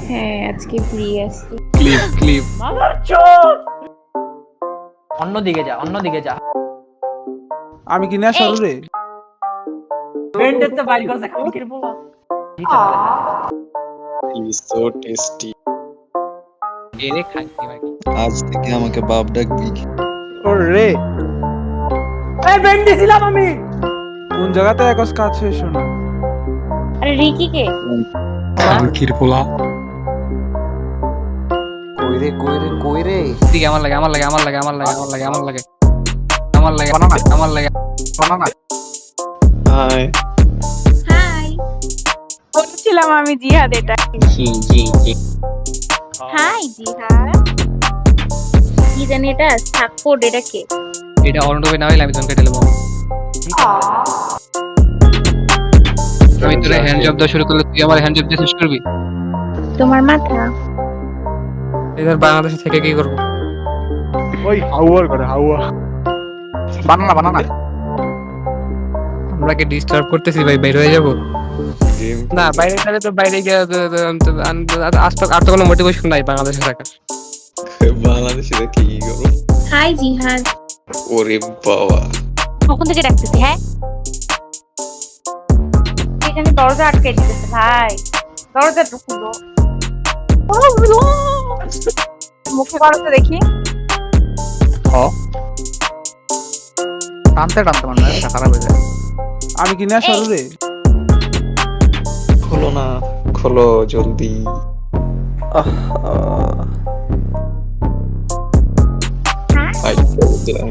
হ্যাঁ আজকে ফ্রি আছি। ক্লিপ ক্লিপ অন্যদিকে যা, অন্যদিকে যা। আমি কি না সরু রে? বেন্ডের তো বাইর করছে কালকের পোলা। Is so tasty. এরে খাইতে পারি। আজ থেকে আমাকে বাপ ডাকবি। ওরে এই বেন্ডে ছিলাম আমি। কোন জায়গাতে একস কাজ শেষ শোনা? আরে রিকি কে? কালকির পোলা। কইরে কইরে কইরে ঠিক আমার লাগে আমার লাগে আমার লাগে আমার লাগে আমার লাগে আমার লাগে আমার লাগে আমার লাগে বানানা হাই হাই বলছিলাম আমি জিহাদ এটা। জি জি জি হাই জিহাদ। কি জানি এটা সাপোর্ট, এটা কে? এটা অনটবে না হইলে আমি তোমাকে কেটে দেবো। আমি তোর হ্যান্ড জব দেওয়া শুরু করলে তুই আমার হ্যান্ড জব দিয়ে শেষ করবি। তোমার মাথা। এবার বাংলাদেশে থেকে কি করবো? ওই হাওয়ার করে হাওয়া। বানানা বানানা আমরা কি ডিস্টার্ব করতেছি ভাই? বাইরে হয়ে যাবো গেম না? বাইরে গেলে তো বাইরে গিয়ে আর তো কোনো মোটিভেশন নাই বাংলাদেশে থাকার। বাংলাদেশে কি করব? হাই জিহাদ। ওরে বাবা কখন থেকে ডাকতেছি? হ্যাঁ এখানে দরজা আটকে দিতেছে ভাই, দরজাটা খুলো। মুখে করো তো দেখি। টানতে টানতে মানে খারাপ হয়ে যায়। আমি কি না সরু রে? খোলো না, খোলো জলদি। আই গেলাম।